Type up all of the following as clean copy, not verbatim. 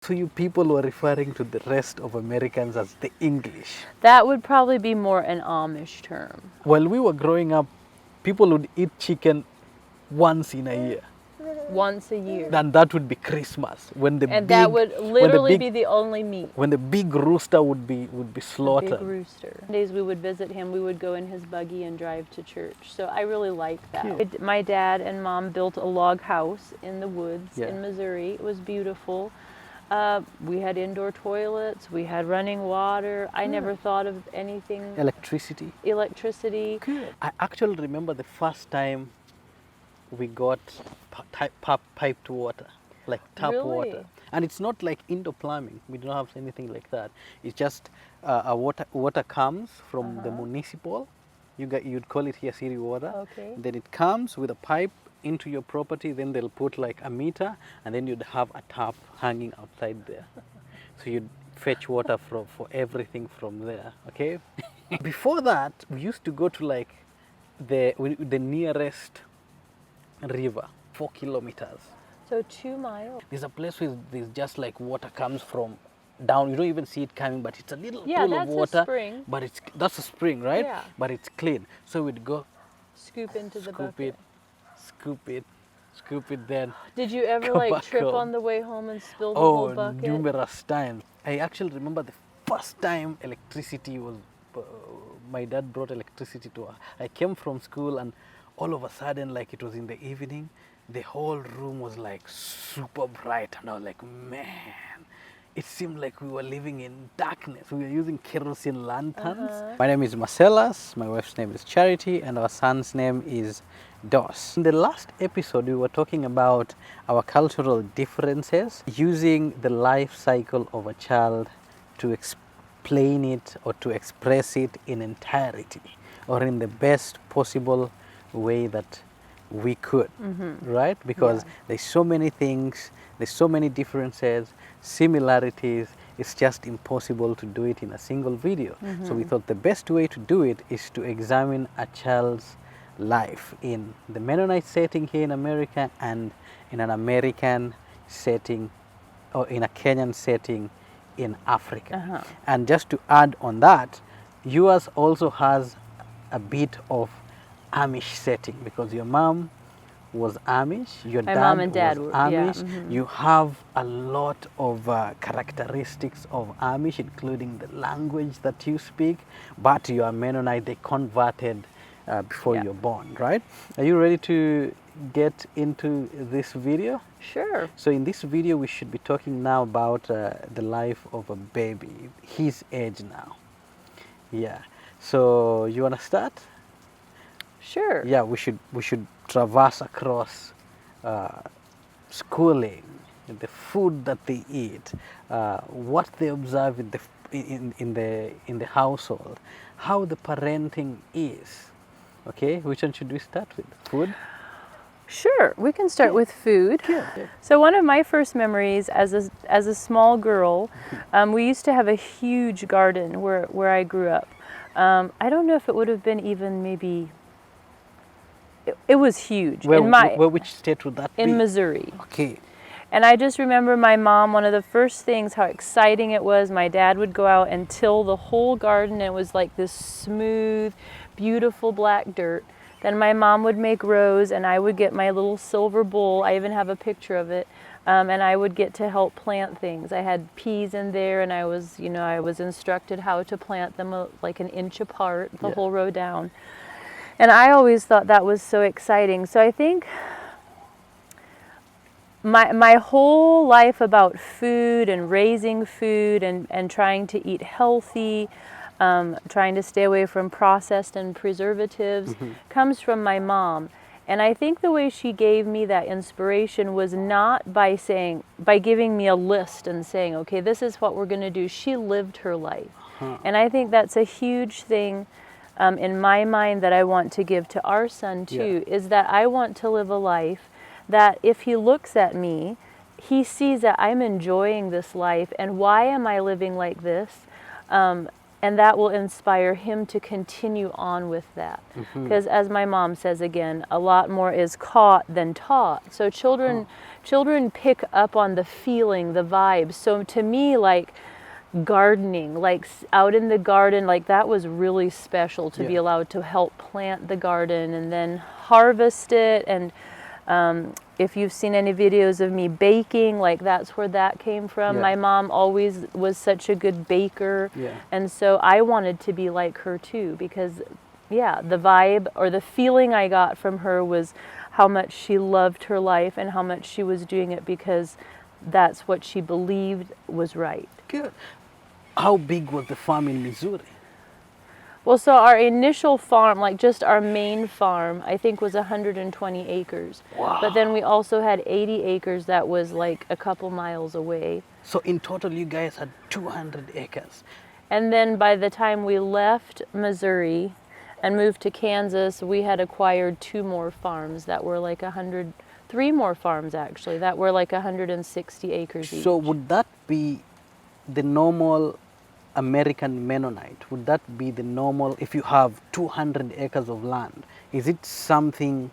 So you people were referring to the rest of Americans as the English. That would probably be more an Amish term. While we were growing up, people would eat chicken once in a year. Once a year. And that would be Christmas when the And big that would literally be the only meat. when the big rooster would be The slaughtered. big rooster. Days we would visit him, we would go in his buggy and drive to church. So I really liked that. Cute. My dad and mom built a log house in the woods Yeah. in Missouri. It was beautiful. We had indoor toilets, we had running water. I never thought of anything. Electricity. Electricity. Good. I actually remember the first time we got piped water, like tap Really? water. And it's not like indoor plumbing. We don't have anything like that. It's just water comes from the municipal. You'd call it here city water. Okay. Then it comes with a pipe into your property. Then they'll put like a meter, and then you'd have a tap hanging outside there. So you'd fetch water for everything from there. Okay. Before that, we used to go to like the nearest river, 4 kilometers. So 2 miles. There's a place where there's just like water comes from down. You don't even see it coming, but it's a little Yeah, pool of that's a water. spring. But that's a spring, right? Yeah. But it's clean. So we'd go Scoop into the scoop bucket. scoop it, then. Did you ever Go like back trip home. on the way home and spill the whole Oh, bucket? numerous times. I actually remember the first time electricity was. My dad brought electricity to us. I came from school, and all of a sudden, like it was in the evening, the whole room was like super bright, and I was like, man, it seemed like we were living in darkness. We were using kerosene lanterns. My name is Marcellus, my wife's name is Charity, and our son's name is Dos. In the last episode, we were talking about our cultural differences, using the life cycle of a child to explain it or to express it in entirety or in the best possible way that we could, right? Because there's so many things, there's so many differences, similarities. It's just impossible to do it in a single video. So we thought the best way to do it is to examine a child's life in the Mennonite setting here in America and in an American setting or in a Kenyan setting in Africa. And just to add on that, yours also has a bit of Amish setting because your mom was Amish, your My mom and dad was were, Amish. yeah, You have a lot of characteristics of Amish, including the language that you speak, but you are Mennonite, they converted before you're born, right? Are you ready to get into this video? Sure. So in this video, we should be talking now about the life of a baby, his age now. Yeah. So you want to start? Sure. Yeah, we should traverse across schooling, the food that they eat, what they observe in the household, how the parenting is. Okay, which one should we start with? Food? Sure, we can start with food. So one of my first memories as a small girl, we used to have a huge garden where I grew up. I don't know if it would have been even maybe. It was huge. Which state would that be? In Missouri. Okay. And I just remember my mom, one of the first things, how exciting it was. My dad would go out and till the whole garden, and it was like this smooth, beautiful black dirt. Then my mom would make rows, and I would get my little silver bowl. I even have a picture of it. And I would get to help plant things. I had peas in there, and I was instructed how to plant them like an inch apart, the whole row down. And I always thought that was so exciting. So I think my whole life about food and raising food and trying to eat healthy, trying to stay away from processed and preservatives comes from my mom. And I think the way she gave me that inspiration was not by giving me a list and saying, okay, this is what we're going to do. She lived her life. And I think that's a huge thing in my mind that I want to give to our son too, is that I want to live a life that if he looks at me, he sees that I'm enjoying this life, and why am I living like this? and that will inspire him to continue on with that. Because as my mom says again, a lot more is caught than taught. So children pick up on the feeling, the vibe. So to me, like gardening, like out in the garden, like that was really special to be allowed to help plant the garden and then harvest it. And if you've seen any videos of me baking, like that's where that came from. Yeah. My mom always was such a good baker. Yeah. And so I wanted to be like her too, because yeah, the vibe or the feeling I got from her was how much she loved her life and how much she was doing it because that's what she believed was right. Good. How big was the farm in Missouri? Well, so our initial farm, like just our main farm, I think was 120 acres. Wow. But then we also had 80 acres that was like a couple miles away. So in total, you guys had 200 acres. And then by the time we left Missouri and moved to Kansas, we had acquired 2 more farms that were like 3 more farms actually, that were like 160 acres each. So would that be the normal American Mennonite? Would that be the normal, if you have 200 acres of land, is it something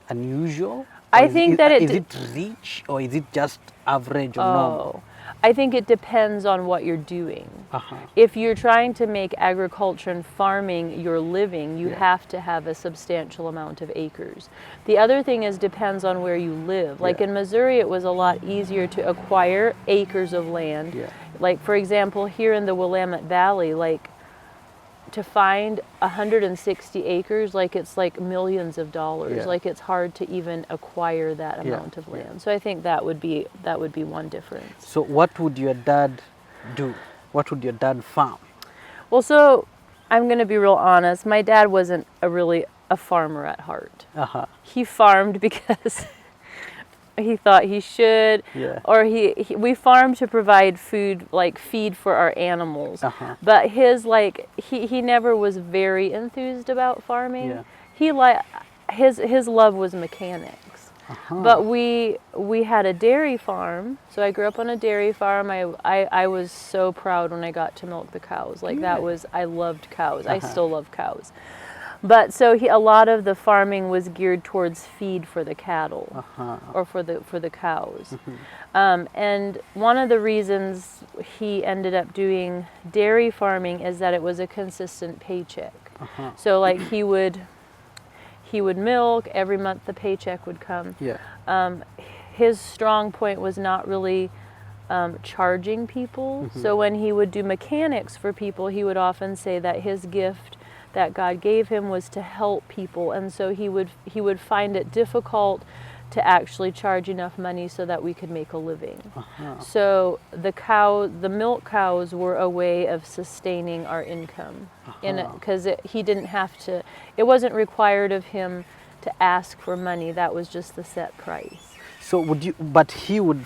unusual? I Or think that is it rich or is it just average or normal? I think it depends on what you're doing. Uh-huh. If you're trying to make agriculture and farming your living, you have to have a substantial amount of acres. The other thing is depends on where you live. Like in Missouri, it was a lot easier to acquire acres of land. Yeah. Like for example, here in the Willamette Valley, like to find 160 acres, like it's like millions of dollars. Yeah. Like it's hard to even acquire that Yeah, amount of yeah. land. So I think that would be one difference. So what would your dad do? What would your dad farm? Well, so I'm going to be real honest. My dad wasn't really a farmer at heart. Uh-huh. He farmed because he thought he should, Yeah. or we farmed to provide food, like feed for our animals. Uh-huh. But he never was very enthused about farming. Yeah. His love was mechanics. Uh-huh. But we had a dairy farm, so I grew up on a dairy farm. I was so proud when I got to milk the cows. Like I loved cows. I still love cows. But so a lot of the farming was geared towards feed for the cattle or for the cows. And one of the reasons he ended up doing dairy farming is that it was a consistent paycheck. So like he would milk every month, the paycheck would come. Yeah. His strong point was not really charging people. So when he would do mechanics for people, he would often say that his gift that God gave him was to help people, and so he would find it difficult to actually charge enough money so that we could make a living. So the milk cows were a way of sustaining our income, because he didn't have to. It wasn't required of him to ask for money. That was just the set price. So but he would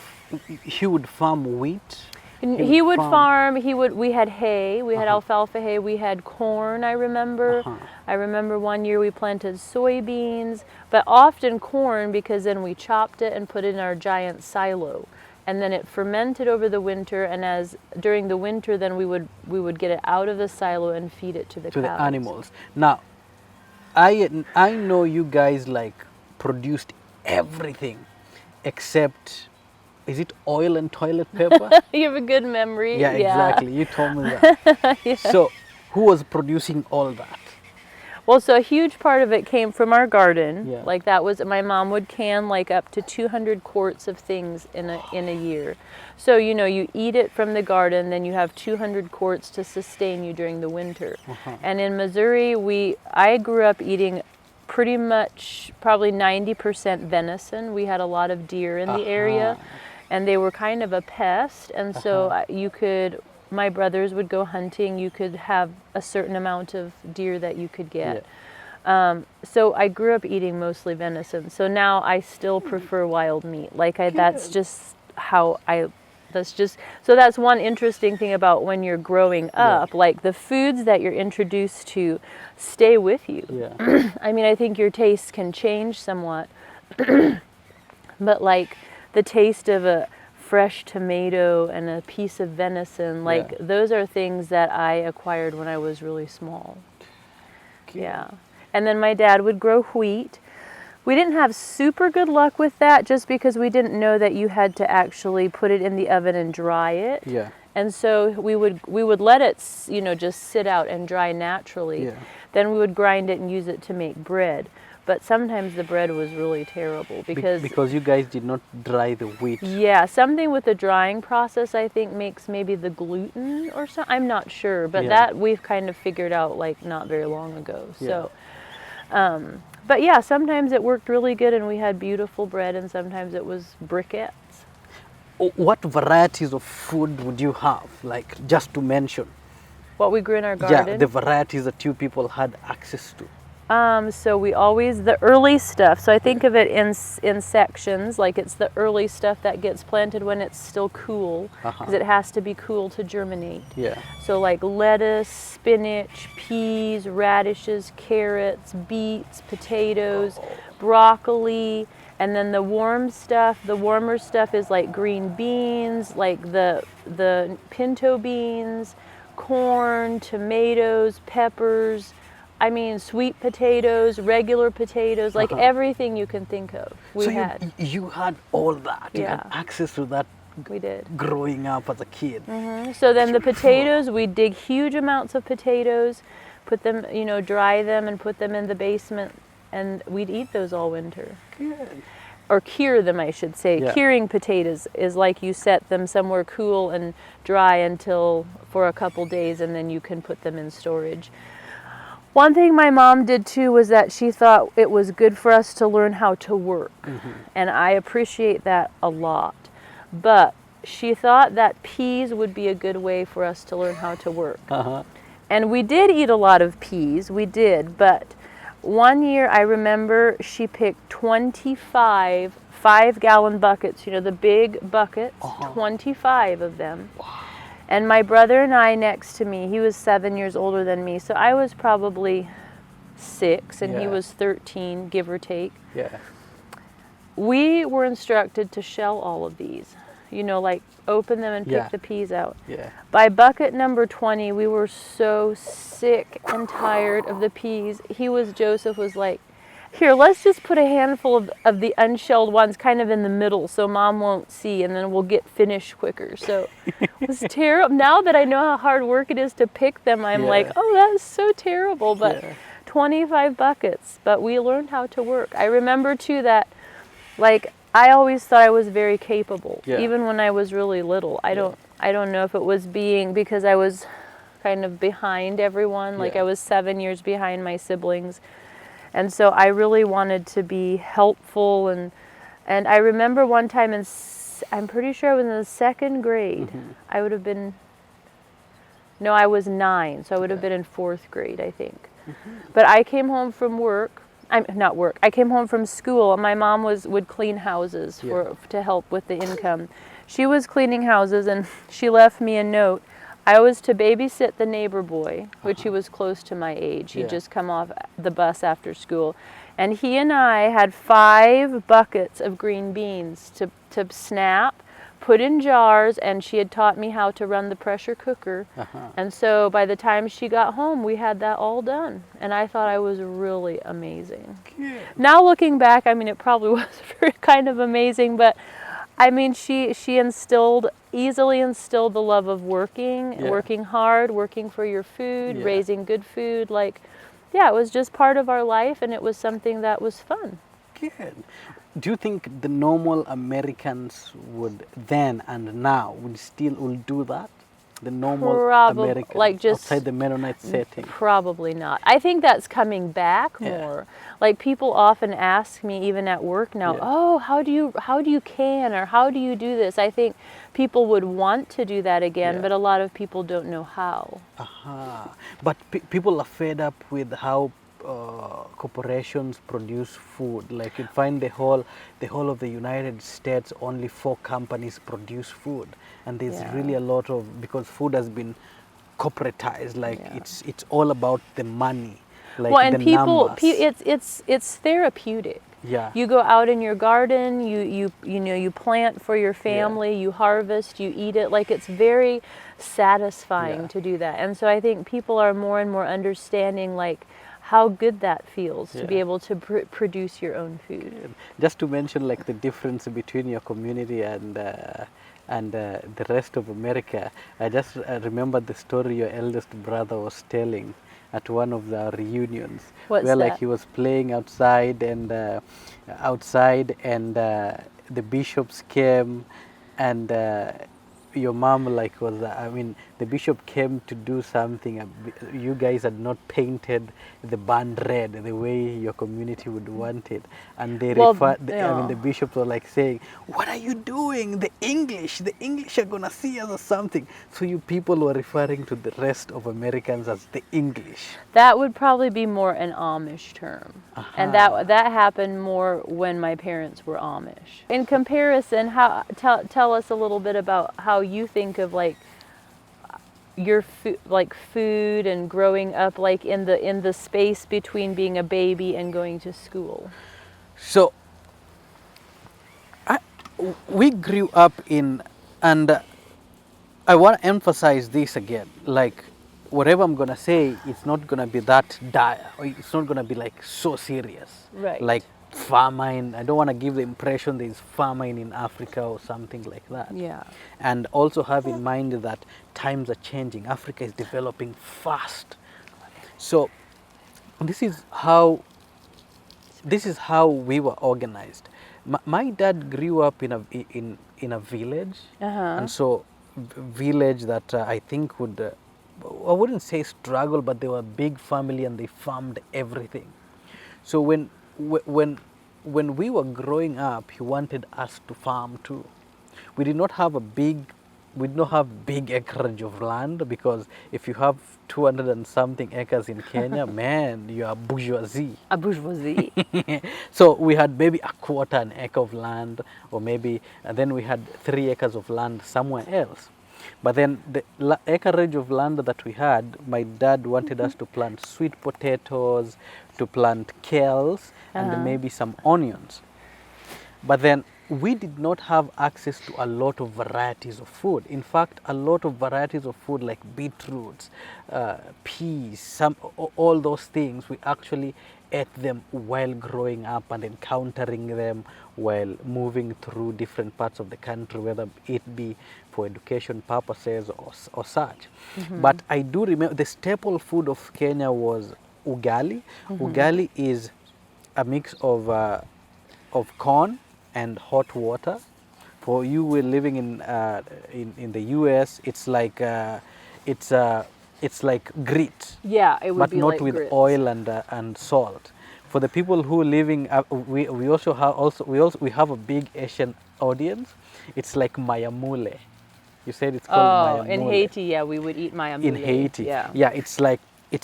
farm wheat? He would farm. We had hay. We had alfalfa hay. We had corn. I remember. I remember one year we planted soybeans, but often corn because then we chopped it and put it in our giant silo, and then it fermented over the winter. And during the winter, then we would get it out of the silo and feed it to the cows. The animals. Now, I know you guys like produced everything except. Is it oil and toilet paper? You have a good memory. Yeah, exactly. You told me that. So, who was producing all that? Well, so a huge part of it came from our garden. Yeah. Like that was, my mom would can like up to 200 quarts of things in a year. So, you eat it from the garden, then you have 200 quarts to sustain you during the winter. And in Missouri, I grew up eating pretty much probably 90% venison. We had a lot of deer in the area. And they were kind of a pest, and so my brothers would go hunting, you could have a certain amount of deer that you could get. So I grew up eating mostly venison, so now I still prefer wild meat. Like that's just how so that's one interesting thing about when you're growing up, like the foods that you're introduced to stay with you. Yeah. I mean, I think your tastes can change somewhat, but like the taste of a fresh tomato and a piece of venison. Like those are things that I acquired when I was really small. Yeah. And then my dad would grow wheat. We didn't have super good luck with that just because we didn't know that you had to actually put it in the oven and dry it. Yeah. And so we would let it, just sit out and dry naturally. Yeah. Then we would grind it and use it to make bread. But sometimes the bread was really terrible because you guys did not dry the wheat. Yeah, something with the drying process I think makes maybe the gluten or something. I'm not sure, but that we've kind of figured out like not very long ago. So, but yeah, sometimes it worked really good and we had beautiful bread, and sometimes it was briquettes. What varieties of food would you have, like just to mention? What we grew in our garden? Yeah, the varieties that you people had access to. So we always, the early stuff, so I think of it in sections, like it's the early stuff that gets planted when it's still cool, because it has to be cool to germinate. Yeah. So like lettuce, spinach, peas, radishes, carrots, beets, potatoes, broccoli, and then the warmer stuff is like green beans, like the pinto beans, corn, tomatoes, peppers, sweet potatoes, regular potatoes, like everything you can think of. You had all that. You had access to that. We did. Growing up as a kid. So then the potatoes, we'd dig huge amounts of potatoes, put them, dry them and put them in the basement, and we'd eat those all winter. Good. Or cure them, I should say. Yeah. Curing potatoes is like you set them somewhere cool and dry for a couple days, and then you can put them in storage. One thing my mom did too was that she thought it was good for us to learn how to work. And I appreciate that a lot. But she thought that peas would be a good way for us to learn how to work. And we did eat a lot of peas, we did, but one year I remember she picked 25 5-gallon buckets, the big buckets, 25 of them. Wow. And my brother and I next to me, he was 7 years older than me, so I was probably 6 and he was 13, give or take. Yeah. We were instructed to shell all of these, like open them and pick the peas out. Yeah. By bucket number 20, we were so sick and tired of the peas. Joseph was like, here, let's just put a handful of the unshelled ones kind of in the middle so Mom won't see, and then we'll get finished quicker. So it was terrible. Now that I know how hard work it is to pick them, I'm like, oh, that is so terrible. But 25 buckets. But we learned how to work. I remember, too, that, like, I always thought I was very capable, even when I was really little. I don't know if it was because I was kind of behind everyone. Like, I was 7 years behind my siblings. And so I really wanted to be helpful, and I remember one time I'm pretty sure I was in the 2nd grade. I would have been, no, I was 9, so I would have been in 4th grade, I think. But I came home from I came home from school, and my mom would clean houses to help with the income. She was cleaning houses, and she left me a note. I was to babysit the neighbor boy, which he was close to my age. He'd just come off the bus after school. And he and I had 5 buckets of green beans to snap, put in jars, and she had taught me how to run the pressure cooker. And so by the time she got home, we had that all done. And I thought I was really amazing. Now looking back, it probably was kind of amazing, but she easily instilled the love of working hard, working for your food, raising good food. It was just part of our life, and it was something that was fun. Good. Do you think the normal Americans would then and now would do that? The normal Americans outside the Mennonite setting? Probably not. I think that's coming back more. Like, people often ask me, even at work now, oh, how do you can, or how do you do this? I think people would want to do that again, but a lot of people don't know how. But people are fed up with how corporations produce food. Like, you find the whole of the United States, only 4 companies produce food, and there's really a lot of, because food has been corporatized. Like, it's all about the money. Like, well, and the people, numbers. it's therapeutic. Yeah. You go out in your garden, you plant for your family, you harvest, you eat it. Like, it's very satisfying Yeah. to do that. And so I think people are more and more understanding, like, how good that feels to be Yeah. able to produce your own food. And just to mention like the difference between your community and the rest of America, I just remember the story your eldest brother was telling at one of the reunions, What's where like that? he was playing outside and the bishops came and your mom like was I mean the bishop came to do something you guys had not painted the band red the way your community would want it, and they Well, I mean the yeah. bishops were like saying, what are you doing, the English are gonna see us or something. So you people were referring to the rest of Americans as the English. That would probably be more an Amish term. And Aha. that happened more when my parents were Amish. In comparison, tell us a little bit about how you think of like your food and growing up, like in the space between being a baby and going to school. So we grew up in, and I want to emphasize this again, like whatever I'm gonna say, it's not gonna be that dire, or it's not gonna be like so serious, Right. like famine. I don't want to give the impression there's famine in Africa or something like that. Yeah. And also have in mind that times are changing. Africa is developing fast. So this is how we were organized. My dad grew up in a village, and so village that I think would I wouldn't say struggle, but they were a big family and they farmed everything. So when we were growing up, he wanted us to farm too. We did not have big acreage of land, because if you have 200 and something acres in Kenya, man, you are bourgeoisie. A bourgeoisie. So we had maybe a quarter an acre of land, or maybe, and then we had 3 acres of land somewhere else. But then the acreage of land that we had, my dad wanted us to plant sweet potatoes, to plant kales, and maybe some onions. But then we did not have access to a lot of varieties of food. In fact, a lot of varieties of food like beetroots, peas, all those things, we actually ate them while growing up and encountering them while moving through different parts of the country, whether it be for education purposes or such. But I do remember the staple food of Kenya was ugali. Ugali is a mix of corn and hot water. For you who are living in the US, it's like grit, Yeah, it would but be not like with grits. oil and salt. For the people who are living, we also have a big Asian audience. It's like mayamule. You said it's called Oh, mayamule. in Haiti, yeah, we would eat mayamule. In Haiti, Yeah. it's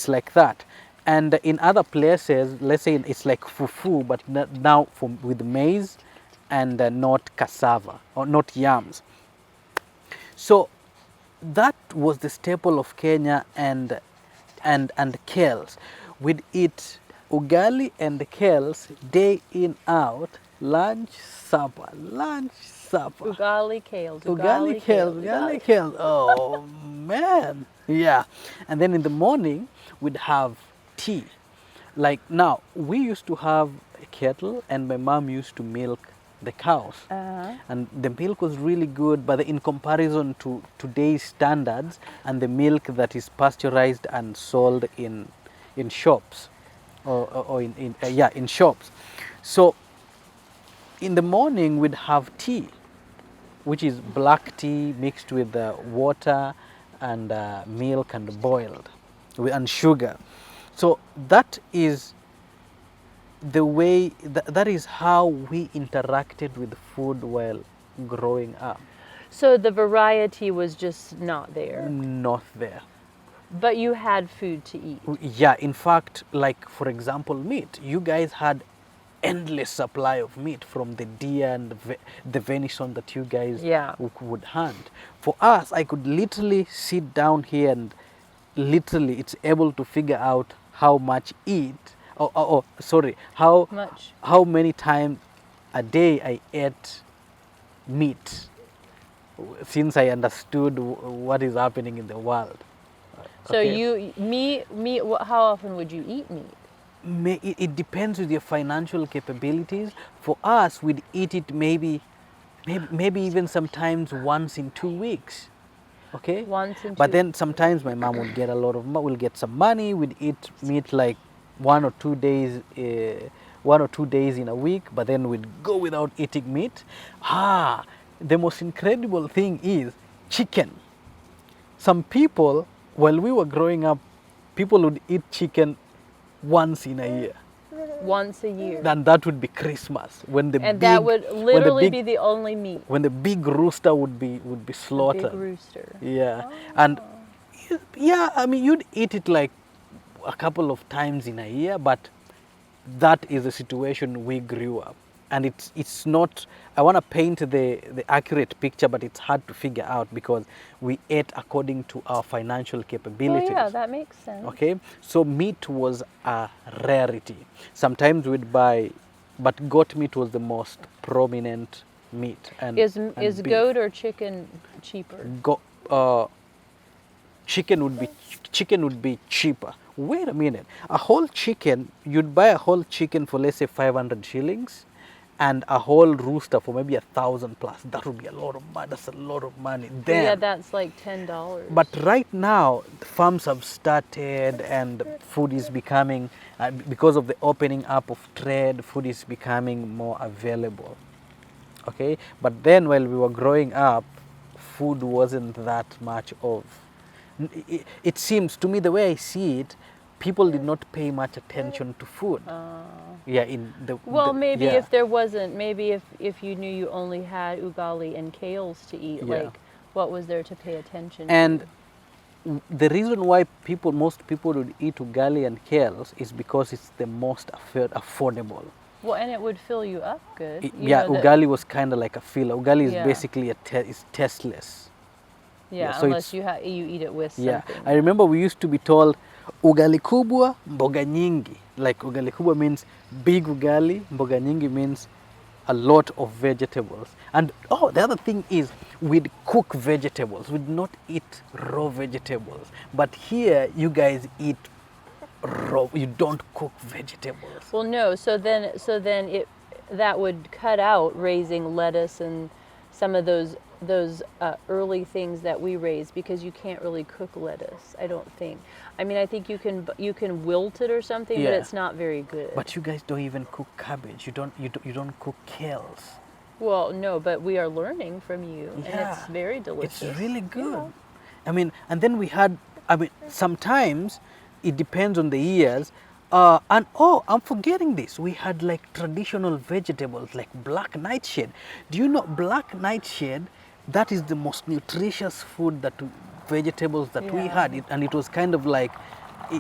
like that. And in other places, let's say it's like fufu, but now with maize and not cassava or not yams. So that was the staple of Kenya, and kales. We'd eat ugali and kales day in out, lunch, supper, lunch, supper. Ugali kales. Ugali kales. Oh man, yeah. And then in the morning we'd have tea. Like now, we used to have a kettle, and my mom used to milk the cows, and the milk was really good. But in comparison to today's standards, and the milk that is pasteurized and sold in shops, or in shops. So in the morning we'd have tea, which is black tea mixed with water and milk and boiled, and sugar. So that is the way, that is how we interacted with food while growing up. So the variety was just not there. Not there. But you had food to eat. Yeah, in fact, like for example, meat. You guys had endless supply of meat from the deer and the venison that you guys would hunt. For us, I could literally sit down here and literally it's able to figure out how much Sorry. Much. How many times a day I ate meat since I understood what is happening in the world. So Okay. meat. How often would you eat meat? It depends with your financial capabilities. For us, we'd eat it maybe even sometimes once in 2 weeks. Okay. Once in But two. then sometimes my mom would get will get some money. We'd eat meat like 1 or 2 days, 1 or 2 days in a week. But then we'd go without eating meat. The most incredible thing is chicken. Some people, while we were growing up, people would eat chicken once in a year. Once a year. And that would be Christmas when the And big that would literally when the be the only meat. when the big rooster would be The slaughtered. big rooster. Yeah. And yeah, I mean you'd eat it like a couple of times in a year, but that is the situation we grew up. And it's not, I want to paint the accurate picture, but it's hard to figure out because we ate according to our financial Oh capabilities. yeah, that makes sense. Okay, so meat was a rarity. Sometimes we'd buy, but goat meat was the most prominent meat. And Is and is beef. goat or chicken cheaper? Chicken would be cheaper. Wait a minute, a whole chicken, you'd buy a whole chicken for let's say 500 shillings, and a whole rooster for maybe 1,000 plus. That would be a lot of money. That's a lot of money. Then, Yeah, that's like $10. but right now, the farms have started and food is becoming, because of the opening up of trade, food is becoming more available. Okay, but then while we were growing up, food wasn't that much of. It seems to me, the way I see it, people did not pay much attention to food. Yeah, in the Well, maybe yeah. if there wasn't, maybe if you knew you only had ugali and kales to eat, Yeah. like what was there to pay attention And to? the reason why most people would eat ugali and kales is because it's the most affordable. Well, and it would fill you up good. You Yeah, know, ugali was kind of like a filler. Ugali is Yeah. basically is tasteless. Yeah, so unless it's- you eat it with Yeah, something. I remember we used to be told ugali kubwa, mboga nyingi. Like ugali kubwa means big ugali, mboga nyingi means a lot of vegetables. And the other thing is we'd cook vegetables. We'd not eat raw vegetables. But here you guys eat raw. You don't cook vegetables. Well, no. So then that would cut out raising lettuce and some of those early things that we raised, because you can't really cook lettuce, I don't think. I mean, I think you can wilt it or something, but Yeah. it's not very good. But you guys don't even cook cabbage. You don't cook kales. Well, no, but we are learning from you, and Yeah. it's very delicious. It's really good. Yeah. I mean, and then we had, sometimes it depends on the years. I'm forgetting this. We had like traditional vegetables like black nightshade. Do you know black nightshade? That is the most nutritious food vegetables that we Yeah. had. And it was kind of like,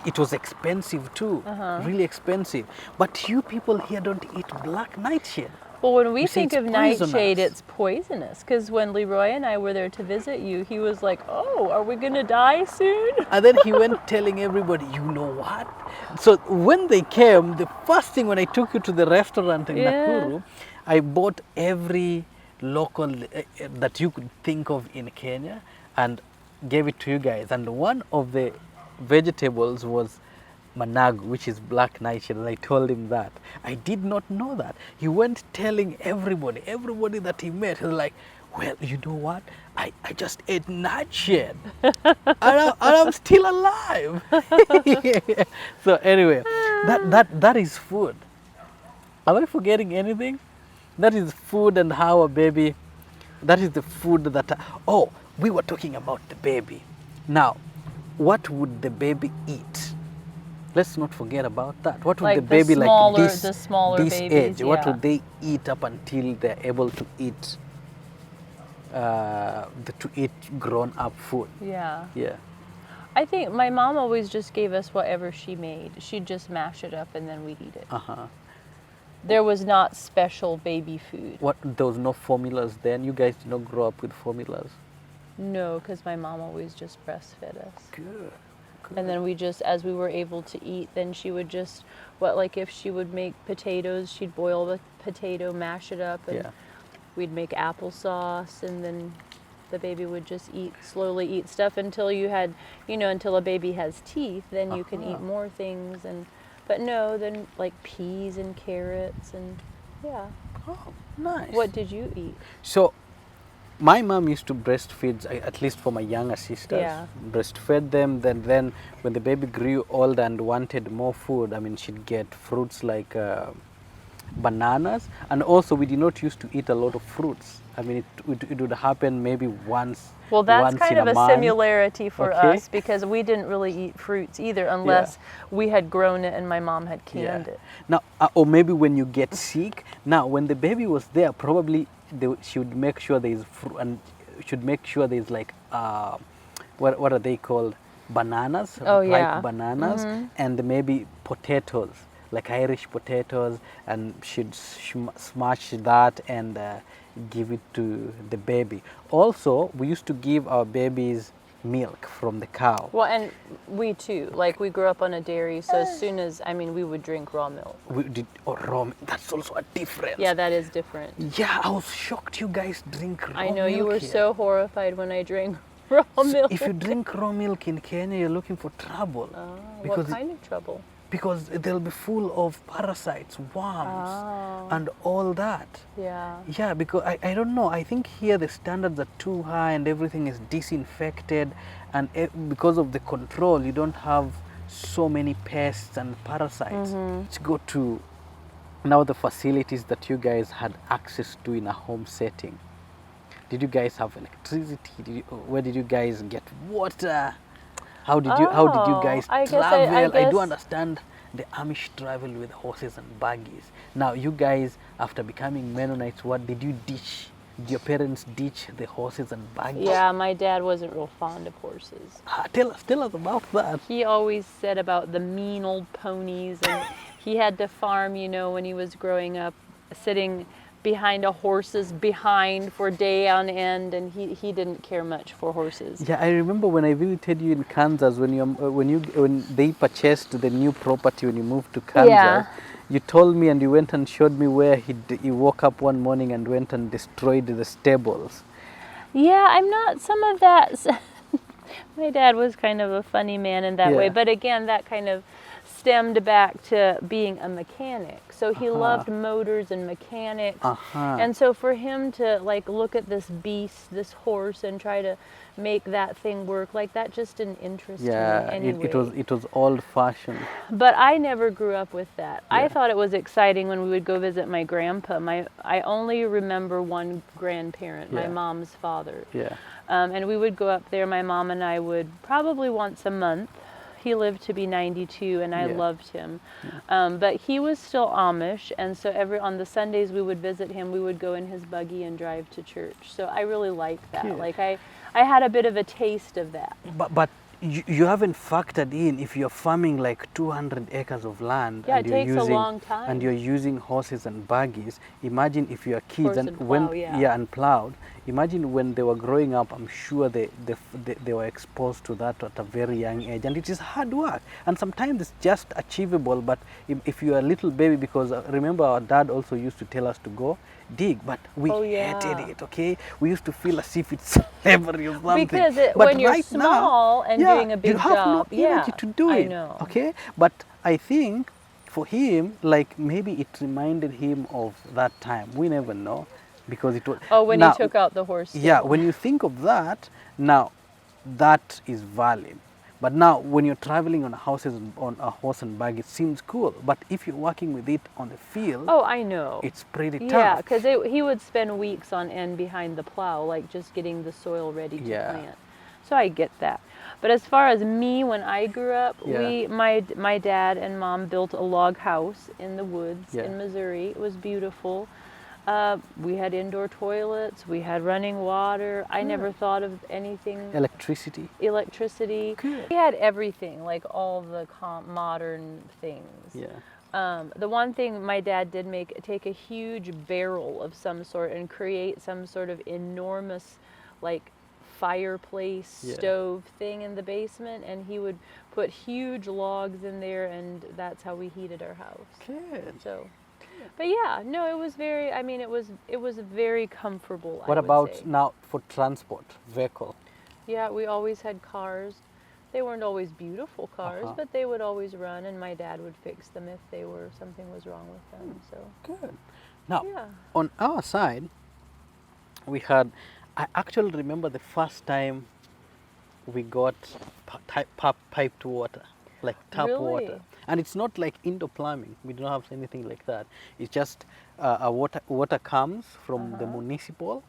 it was expensive too, really expensive. But you people here don't eat black nightshade. Well, when we You say think it's of nightshade, poisonous. it's poisonous. Because when Leroy and I were there to visit you, he was like, "Oh, are we gonna die soon?" And then he went telling everybody, you know what? So when they came, the first thing when I took you to the restaurant in Yeah. Nakuru, I bought every local that you could think of in Kenya and gave it to you guys. And one of the vegetables was managu, which is black nightshade, and I told him that. I did not know that. He went telling everybody that he met. He was like, well, you know what? I just ate nightshade. and I'm still alive. So anyway, that is food. Am I forgetting anything? That is food, and how a baby, that is the food that, we were talking about the baby. Now, what would the baby eat? Let's not forget about that. What would Like the the baby smaller- like the smaller this babies, age? What yeah. would they eat up until they're able to eat grown up food? Yeah. Yeah. I think my mom always just gave us whatever she made. She'd just mash it up and then we'd eat it. There was not special baby food. There was no formulas then? You guys did not grow up with formulas? No, because my mom always just breastfed us. Good. And then we just, as we were able to eat, then she would just, like if she would make potatoes, she'd boil the potato, mash it up, and Yeah. we'd make applesauce, and then the baby would just slowly eat stuff until you had, until a baby has teeth, then you can eat more things. But no, then like peas and carrots and yeah. Oh, nice. What did you eat? So, my mom used to breastfeed, at least for my younger sisters. Yeah. Breastfed them. Then when the baby grew old and wanted more food, I mean, she'd get fruits like bananas. And also, we did not used to eat a lot of fruits. I mean, it would happen maybe once. Well, that's once kind in of a month. similarity for Okay. us, because we didn't really eat fruits either unless we had grown it and my mom had canned it. Now, or maybe when you get sick. Now, when the baby was there, probably she would make sure there is fruit, and should make sure there is like what are they called? Bananas. Oh, ripe yeah. bananas, and maybe potatoes, like Irish potatoes, and she'd smash that and give it to the baby. Also, we used to give our babies milk from the cow. Well, and we too, like we grew up on a dairy, so as soon as, we would drink raw milk. We did raw milk. That's also a difference. Yeah, that is different. Yeah, I was shocked you guys drink raw milk. I know, you were here. so horrified when I drank raw milk. If you drink raw milk in Kenya, you're looking for trouble. What kind of trouble? Because they'll be full of parasites, worms, and all that. Yeah. Yeah, because I don't know. I think here the standards are too high and everything is disinfected, and because of the control, you don't have so many pests and parasites. Let's go to now the facilities that you guys had access to in a home setting. Did you guys have electricity? Where did you guys get water? How did you guys travel? I do understand the Amish travel with horses and buggies. Now, you guys, after becoming Mennonites, what did you ditch? Did your parents ditch the horses and buggies? Yeah, my dad wasn't real fond of horses. Tell us about that. He always said about the mean old ponies, and he had to farm, when he was growing up, sitting behind a horse's behind for day on end, and he didn't care much for horses. Yeah, I remember when I visited you in Kansas, when they purchased the new property when you moved to Kansas. Yeah. You told me and you went and showed me where he woke up one morning and went and destroyed the stables. Yeah, I'm not some of that. My dad was kind of a funny man in that way, but again, that kind of stemmed back to being a mechanic. So he loved motors and mechanics. And so for him to like look at this beast, this horse, and try to make that thing work, like that just didn't interest me anyway. it was old fashioned. But I never grew up with that. I thought it was exciting when we would go visit my grandpa. I only remember one grandparent, my mom's father. Yeah. And we would go up there. My mom and I would probably once a month. He lived to be 92, and I loved him. But he was still Amish, and so on the Sundays we would visit him. We would go in his buggy and drive to church. So I really liked that. Yeah. Like I had a bit of a taste of that. But you haven't factored in if you're farming like 200 acres of land. Yeah, and it you're takes using, a long time. And you're using horses and buggies. Imagine if you're kids Horse and and when plow, and plowed. Imagine when they were growing up. I'm sure they were exposed to that at a very young age, and it is hard work. And sometimes it's just achievable. But if you're a little baby, because remember our dad also used to tell us to go dig, but we hated it. Okay, we used to feel as if it's slavery or something. Because but when you're right small now, and doing a big you have job, no energy to do it. I know. Okay, but I think for him, like maybe it reminded him of that time. We never know, because it was. Oh, when he took out the horse. Yeah, when you think of that, now that is valid. But now, when you're traveling on a horse and buggy, it seems cool. But if you're working with it on the field, oh, I know, it's pretty tough. Yeah, because he would spend weeks on end behind the plow, like just getting the soil ready to plant. So I get that. But as far as me, when I grew up, my dad and mom built a log house in the woods in Missouri. It was beautiful. We had indoor toilets, we had running water. I never thought of anything. Electricity. Good. We had everything, like all the modern things. Yeah. The one thing my dad did take a huge barrel of some sort and create some sort of enormous, like, fireplace Yeah. stove thing in the basement, and he would put huge logs in there, and that's how we heated our house. Good. So, but yeah, no, it was very. I mean, it was very comfortable. I What would about say. now for transport, vehicle? Yeah, we always had cars. They weren't always beautiful cars, Uh-huh. but they would always run, and my dad would fix them if they were something was wrong with them. So Good. Now, yeah. on our side, we had, I actually remember the first time we got piped water, like tap Really? water. And it's not like indoor plumbing. We don't have anything like that. It's just water comes from the municipal.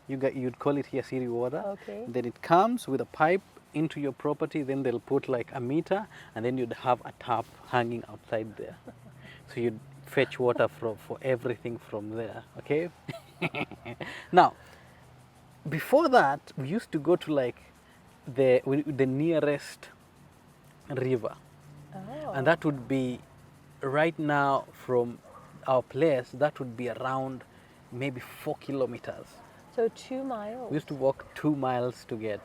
You'd call it here city water. Okay. Then it comes with a pipe into your property. Then they'll put like a meter, and then you'd have a tap hanging outside there. So you'd fetch water for everything from there. Okay. Now, before that, we used to go to like the nearest river, Oh. and that would be right now from our place. That would be around maybe 4 kilometers. So 2 miles We used to walk 2 miles to get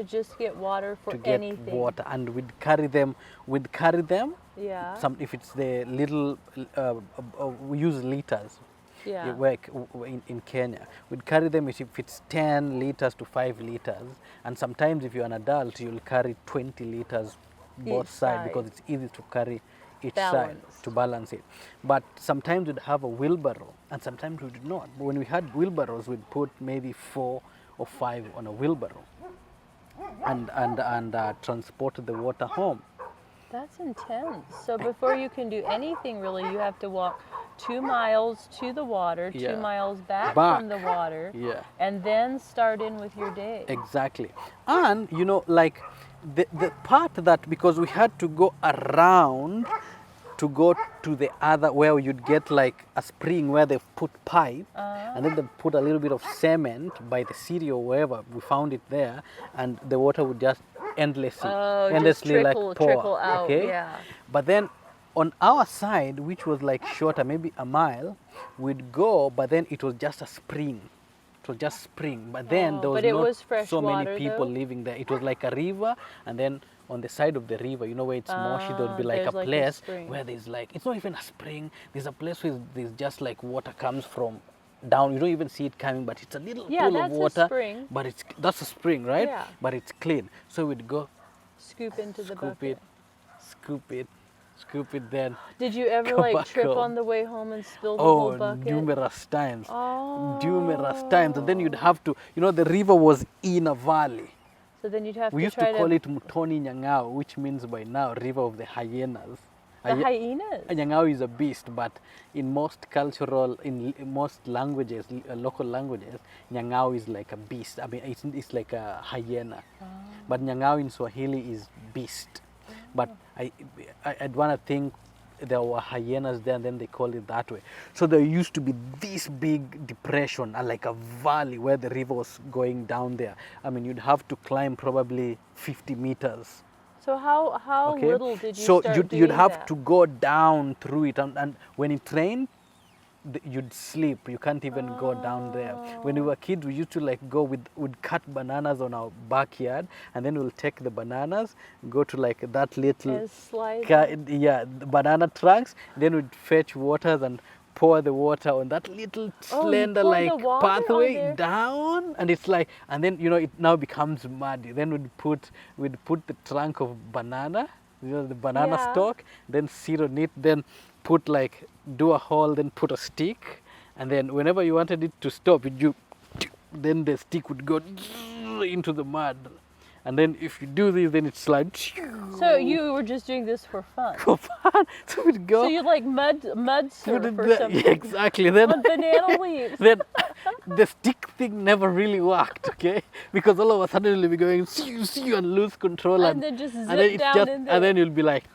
just get water for to get anything. water, and we'd carry them. Yeah. Some if it's the little we use liters. Yeah. Work in Kenya. We'd carry them if it's 10 liters to 5 liters, and sometimes if you're an adult, you'll carry 20 liters both Each sides side. because it's easy to carry each side Balanced. to balance it. But sometimes we'd have a wheelbarrow, and sometimes we did not. But when we had wheelbarrows, we'd put maybe 4 or 5 on a wheelbarrow, and transport the water home. That's intense. So before you can do anything really, you have to walk 2 miles to the water, 2 Yeah. miles back Back. from the water, Yeah. and then start in with your day. Exactly. And you know, like the part that, because we had to go around to go to the other where you'd get like a spring where they've put pipe, and then they put a little bit of cement by the city or wherever we found it there, and the water would just endlessly Oh, just endlessly trickle- like pour. trickle out, Okay. yeah. But then on our side, which was like shorter, maybe a mile, we'd go, but then it was just a spring. It was just spring. But then Oh, there was but it not was fresh so many water, people though? living there. It was like a river, and then on the side of the river, you know where it's marshy, there would be like a there's like a place spring. where there's like, it's not even a spring, there's a place where there's just like water comes from down. You don't even see it coming, but it's a little Yeah, pool of that's a water. spring. But that's a spring, right? Yeah. But it's clean. So we'd go Scoop into the scoop bucket. it, scoop it, then Did you ever Go like back trip home. on the way home and spill the whole oh, bucket? numerous times. Oh. Numerous times. And then you'd have to, you know, the river was in a valley. So then you'd have We to used try to call it Mutoni Nyangao, which means by now river of the hyenas. the hyenas. Nyangao is a beast, but in most cultural, in most languages, local languages, Nyangao is like a beast. I mean, it's like a hyena. But Nyangao in Swahili is beast. But I'd want to think there were hyenas there, and then they call it that way. So there used to be this big depression, like a valley where the river was going down there. I mean, you'd have to climb probably 50 meters. So how Okay. little did you so start you'd doing have that? to go down through it, and when it rained, you'd sleep. You can't even go down there. When we were kids, we used to like go we'd cut bananas on our backyard, and then we'll take the bananas, go to like that little And slide the banana trunks. Then we'd fetch waters and pour the water on that little Oh, you slender pour the like water on pathway there? down, and it's like, and then you know it now becomes muddy. Then we'd put the trunk of banana, you know, the banana Yeah. stalk, then sit on it, then put like do a hole, then put a stick, and then whenever you wanted it to stop, then the stick would go into the mud, and then if you do this, then it slides. So you were just doing this for fun. For fun. So we'd go. So you like mud surf did or that- something yeah, exactly. Then on banana leaves. then the stick thing never really worked, okay? Because all of a sudden you'll be going see and lose control, And then just and zip then it's down just, in there. and then you'll be like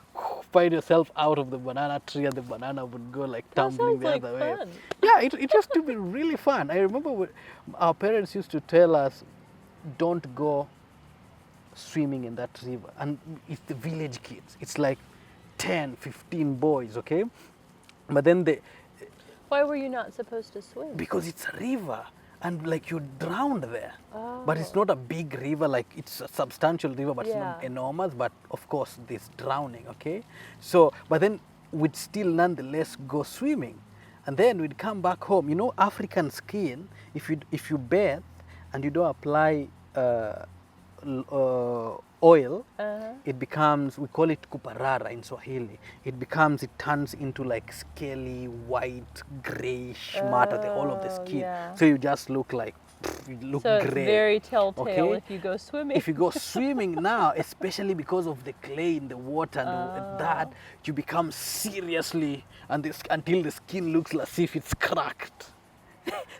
find yourself out of the banana tree, and the banana would go like That tumbling sounds the like other way. fun. Yeah, it used to be really fun. I remember our parents used to tell us, don't go swimming in that river. And it's the village kids. It's like 10, 15 boys, okay? But then Why were you not supposed to swim? because it's a river, and like you drowned there. But it's Oh. not a big river, like it's a substantial river, but it's not Yeah. enormous. But of course, this drowning, okay? So, but then we'd still nonetheless go swimming. And then we'd come back home. You know, African skin, if you bathe and you don't apply oil, it becomes, we call it kuparara in Swahili. It turns into like scaly, white, grayish matter, the whole of the Oh, skin. yeah. So you just look like, you look So it's gray. very telltale okay? if you go swimming. If you go swimming now, especially because of the clay in the water and that, you become seriously, and this, until the skin looks as if it's cracked.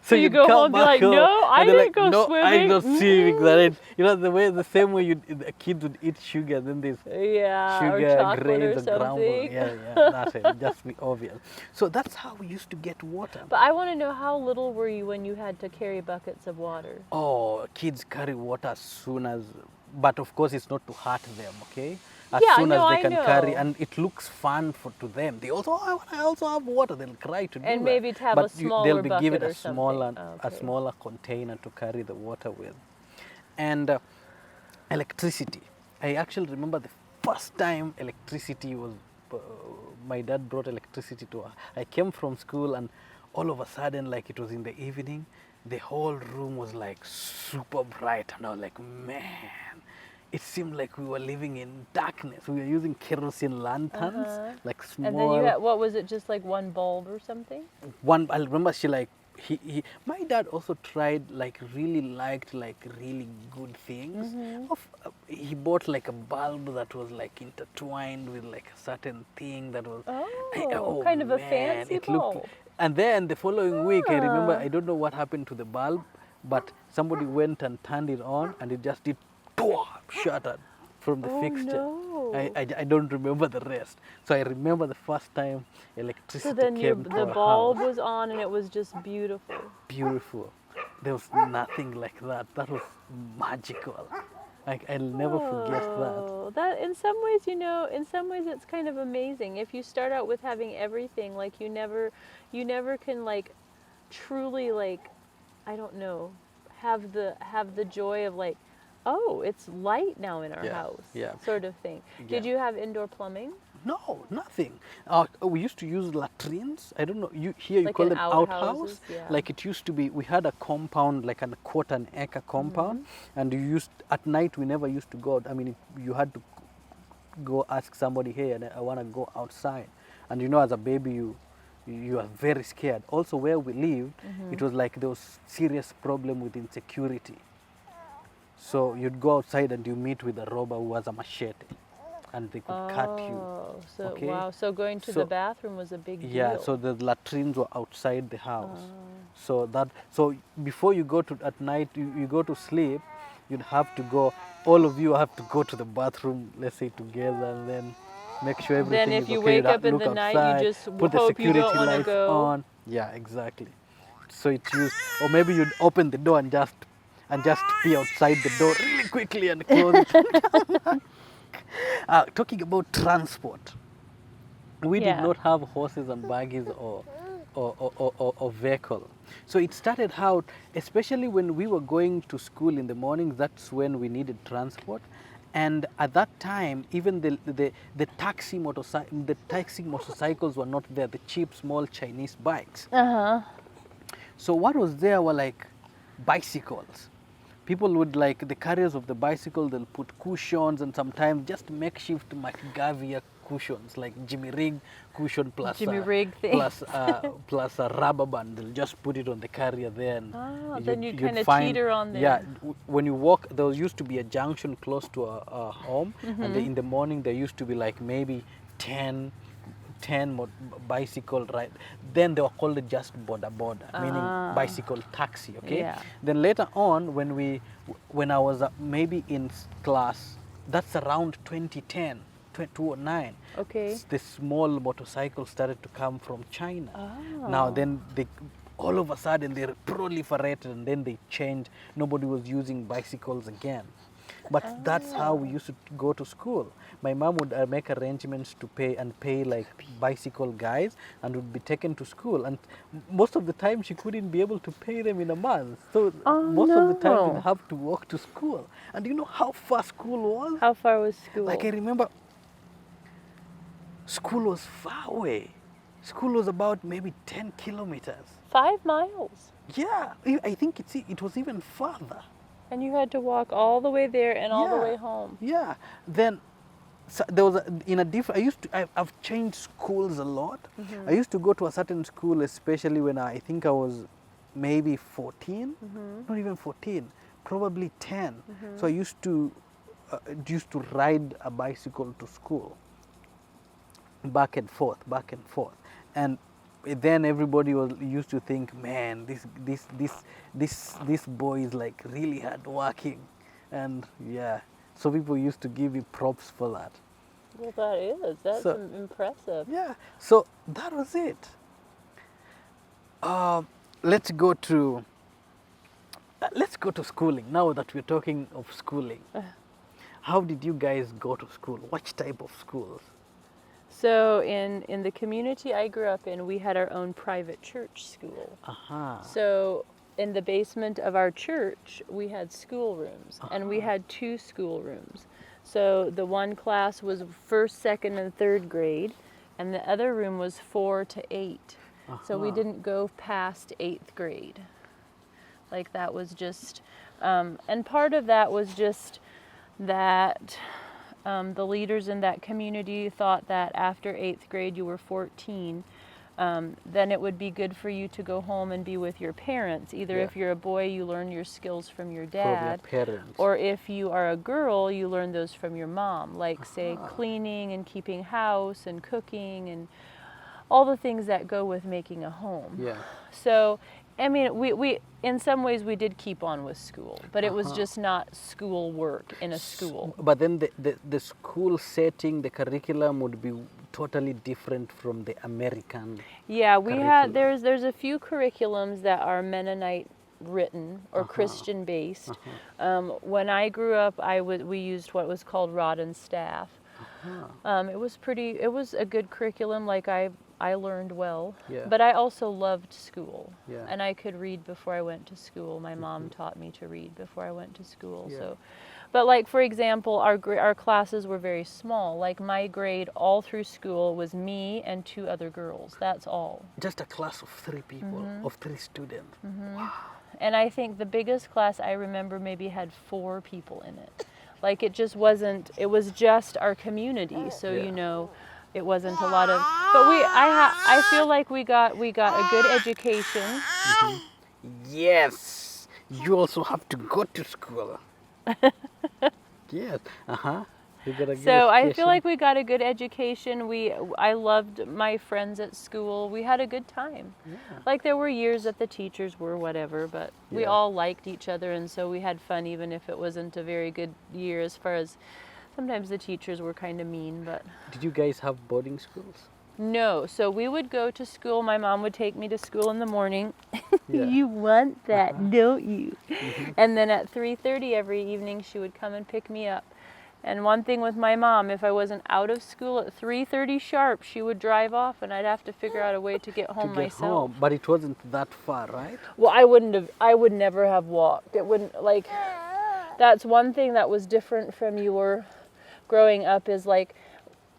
So you go come home and be back like, home, "No, I and they're didn't go no, I swimming." go swimming. That it, you know, the same way the kids would eat sugar, then there's Yeah, or sugar, chocolate grains, or or grumble. something. Yeah, that's it. Just be obvious. So that's how we used to get water. But I want to know, how little were you when you had to carry buckets of water? Oh, kids carry water as soon as, but of course it's not to hurt them, okay? As Yeah, soon no, as they I can carry, know. and it looks fun to them. They also, oh, I also have water. They'll cry to do And that. maybe to have But a smaller they'll be bucket given or a smaller, something. a Okay. smaller container to carry the water with. And electricity. I actually remember the first time electricity was, my dad brought electricity to us. I came from school and all of a sudden, like it was in the evening, the whole room was like super bright, and I was like, man, it seemed like we were living in darkness. We were using kerosene lanterns, like small. And then you had, what was it, just like one bulb or something? One, I remember she like, my dad also tried, like really liked like really good things. He bought like a bulb that was like intertwined with like a certain thing that was, Oh, kind of a fancy it looked. bulb. And then the following week, I remember, I don't know what happened to the bulb, but somebody went and turned it on, and it just did shattered from the Oh, fixture. no. I don't remember the rest. So I remember the first time electricity So then came to the our bulb house. was on and it was just beautiful. Beautiful. There was nothing like that. That was magical. Like, I'll never forget that. Oh, that in some ways, you know, in some ways it's kind of amazing. If you start out with having everything, like you never can like truly like, I don't know, have the joy of like, oh, it's light now in our Yeah, house, yeah. sort of thing. Did Yeah. you have indoor plumbing? No, nothing. We used to use latrines. I don't know. Here you Like call in them outhouse. outhouses, yeah. Like it used to be. We had a compound, like a quarter an acre compound, and you used at night. We never used to go out. I mean, you had to go ask somebody, hey, I want to go outside. And you know, as a baby, you are very scared. Also, where we lived, it was like there was serious problem with insecurity. So you'd go outside and you meet with a robber who has a machete, and they could cut you. Oh, so Okay. wow. So going to So- the bathroom was a big Yeah, deal. so the latrines were outside the house. So before you go to at night, you go to sleep, you'd have to go. All of you have to go to the bathroom, let's say together, and then make sure everything Then is if you okay. wake You'd up in look the night, you outside, just put the hope you security don't wanna lights go. on. Yeah, exactly. So it's used, or maybe you'd open the door and just be outside the door really quickly and close it. Talking about transport, we did Yeah. not have horses and buggies or vehicle. So it started out, especially when we were going to school in the mornings, that's when we needed transport. And at that time, even the taxi motorcycles were not there, the cheap small Chinese bikes. So what was there were like bicycles. People would, like the carriers of the bicycle, they'll put cushions and sometimes just makeshift McGavia cushions, like Jimmy Rig cushion plus Jimmy Rig thing. plus a rubber band. They'll just put it on the carrier there. And then you'd kinda find- teeter on Yeah, there. when you walk, there used to be a junction close to our home, and in the morning there used to be like maybe 10 bicycle ride. Then they were called just border, meaning bicycle taxi. Okay. Yeah. Then later on, when I was maybe in class, that's around 2010, 2009. Okay. The small motorcycles started to come from China. Now then all of a sudden they proliferated, and then they changed. Nobody was using bicycles again. But that's how we used to go to school. My mom would make arrangements to pay like bicycle guys and would be taken to school. And most of the time she couldn't be able to pay them in a month. So Oh, most of the time no. we'd have to walk to school. And you know how far school was? How far was school? Like I remember school was far away. School was about maybe 10 kilometers. 5 miles. Yeah, I think it was even farther. And you had to walk all the way there and all the Yeah. way home. Yeah. Then there was in a different. I've changed schools a lot. I used to go to a certain school, especially when I think I was maybe 14, not even 14, probably 10. So I used to ride a bicycle to school, back and forth, and then everybody used to think, man, this boy is like really hard working, and yeah, so people used to give you props for that. Well, that's So- impressive. Yeah, so that was it. Let's go to schooling now that we're talking of schooling. How did you guys go to school? Which type of schools? So in the community I grew up in, we had our own private church school. Aha. So in the basement of our church, we had schoolrooms, and we had 2 schoolrooms. So the one class was 1st, 2nd, and 3rd grade, and the other room was 4 to 8. So we didn't go past 8th grade. Like that was just, and part of that was just that the leaders in that community thought that after 8th grade you were 14, then it would be good for you to go home and be with your parents. Either Yeah. if you're a boy, you learn your skills from your From your dad, parents. or if you are a girl, you learn those from your mom, like say cleaning and keeping house and cooking and all the things that go with making a home. Yeah. So, I mean, we in some ways we did keep on with school, but it was just not school work in a school. But then the school setting, the curriculum would be totally different from the American. Yeah, we had curriculum. there's a few curriculums that are Mennonite written or Christian based. When I grew up, we used what was called rod and staff. It was a good curriculum. Like I learned well, Yeah. but I also loved school, Yeah. and I could read before I went to school. My mom taught me to read before I went to school. Yeah. So, but like for example, our classes were very small. Like my grade all through school was me and 2 other girls. That's all. Just a class of 3 people, of 3 students. Wow. And I think the biggest class I remember maybe had 4 people in it. Like it just wasn't. It was just our community. So Yeah. you know. It wasn't a lot of, but I feel like we got a good education. Yes, you also have to go to school. Yes, You got a good So I education. feel like we got a good education. I loved my friends at school. We had a good time. Yeah. Like there were years that the teachers were whatever, but we Yeah. all liked each other, and so we had fun even if it wasn't a very good year as far as sometimes the teachers were kind of mean, but Did you guys have boarding schools? no. So we would go to school. My mom would take me to school in the morning. Yeah. You want that, don't you? And then at 3:30 every evening she would come and pick me up. And one thing with my mom, if I wasn't out of school at 3:30 sharp, she would drive off and I'd have to figure out a way to get home To get myself. home, but it wasn't that far, right? Well, I would never have walked. It wouldn't, like, that's one thing that was different from your growing up is like,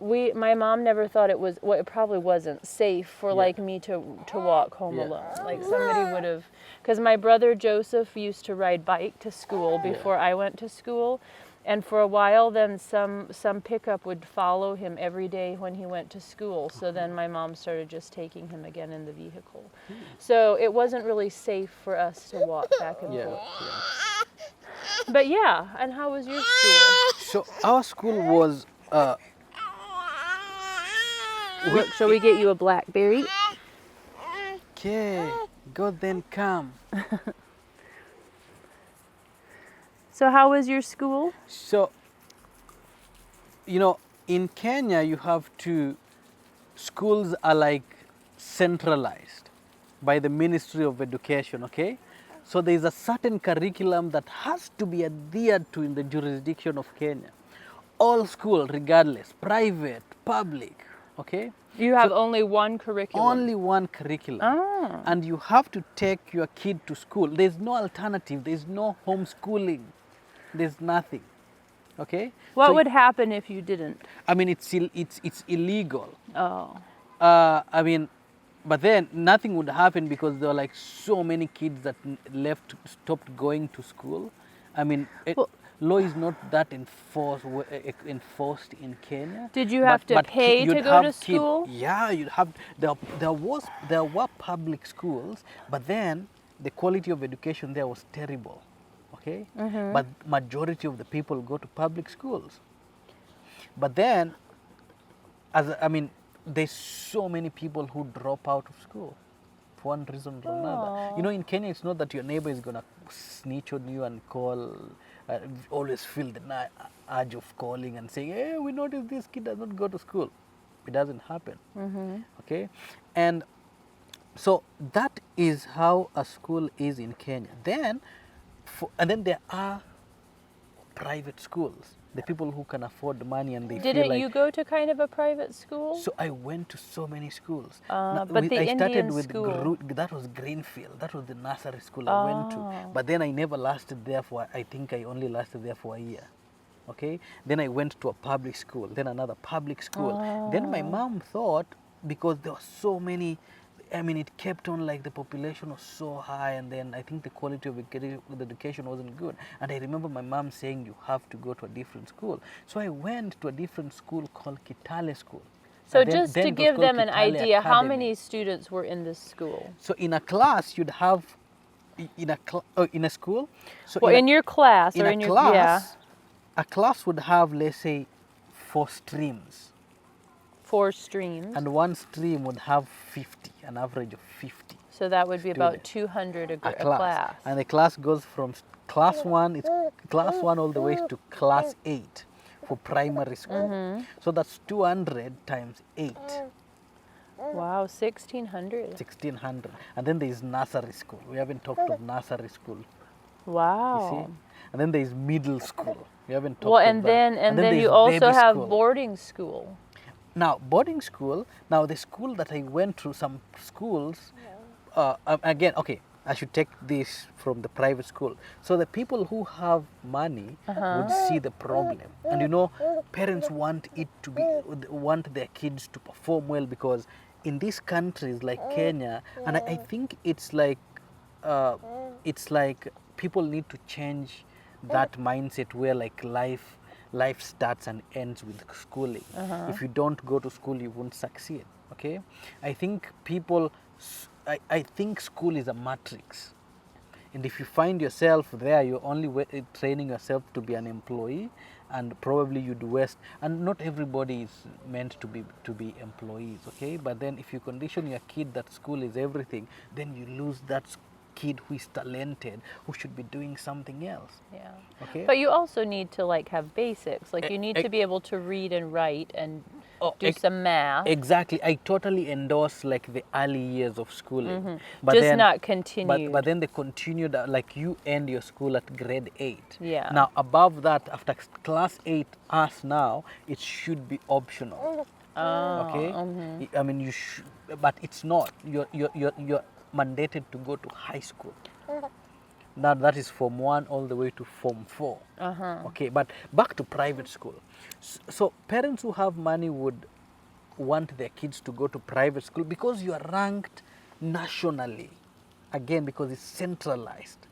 my mom never thought it was, well, it probably wasn't safe for Yeah. like me to walk home Yeah. alone. Like somebody would have, because my brother Joseph used to ride bike to school before I went to school. And for a while then some pickup would follow him every day when he went to school. So then my mom started just taking him again in the vehicle. So it wasn't really safe for us to walk back and Yeah. forth. But yeah, and how was your school? So our school was. Look, shall we get you a blackberry? Okay, go then come. So how was your school? So, in Kenya, you have to, schools are like centralized by the Ministry of Education, okay? So there is a certain curriculum that has to be adhered to in the jurisdiction of Kenya. All schools, regardless, private, public, okay? You have only one curriculum. Only one curriculum. Ah. And you have to take your kid to school. There's no alternative. There's no homeschooling. There's nothing. Okay? What So, would happen if you didn't? I mean, it's illegal. Oh. I mean, but then nothing would happen because there were like so many kids that stopped going to school. I mean, Well- law is not that enforced in Kenya. Did you have to pay to you'd go have to school? Yeah, you'd have. There were public schools, but then the quality of education there was terrible. Okay, but majority of the people go to public schools. But then, there's so many people who drop out of school for one reason or another. You know, in Kenya, it's not that your neighbor is gonna snitch on you and call. Always feel the urge of calling and saying, "Hey, we noticed this kid does not go to school." It doesn't happen. Okay, and so that is how a school is in Kenya. Then, and then there are private schools. The people who can afford money and they feel Didn't like. you go to kind of a private school? So I went to so many schools. But the I started Indian with school. that was Greenfield. That was the nursery school I went to. But then I never lasted there for. I think I only lasted there for a year. Okay. Then I went to a public school. Then another public school. Then my mom thought, because there were so many. I mean, it kept on like the population was so high, and then I think the quality of the education wasn't good. And I remember my mom saying, "You have to go to a different school." So I went to a different school called Kitale School. So And just then to it was give called them an Kitale idea, how Academy. many students were in this school? So in a class, you'd have in a school. So Well, in your class in or a in your class, a class would have, let's say, 4 streams, 4 streams. and one stream would have 50, an average of 50. So that would be about students. 200 a A class. And the class goes from class 1, it's class 1 all the way to class 8 for primary school. So that's 200 times 8, Wow, 1,600. 1600. And then there is nursery school. We haven't talked of nursery school. You Wow. see? And then there is middle school. We haven't talked Well, of and that. then there you is also baby have school. boarding school. Now, boarding school, now the school that I went to, some schools, again, okay, I should take this from the private school. So the people who have money would see the problem. And you know, parents want want their kids to perform well, because in these countries like Kenya, and I think it's like people need to change that mindset where like life starts and ends with schooling. If you don't go to school, you won't succeed. Okay, I think I think school is a matrix, and if you find yourself there, you're only training yourself to be an employee, and probably you'd waste. And not everybody is meant to be employees. Okay, but then if you condition your kid that school is everything, then you lose that kid who is talented, who should be doing something else. Yeah. Okay. But you also need to like have basics. Like you need to be able to read and write and do some math. Exactly. I totally endorse like the early years of schooling. But Just then, not continued. But then they continued, like you end your school at grade 8. Yeah. Now above that, after class 8, us now, it should be optional. Okay. I mean, you should, but it's not. You're mandated to go to high school. Now that is Form 1 all the way to Form 4. Okay, but back to private school. So parents who have money would want their kids to go to private school because you are ranked nationally. Again, because it's centralized.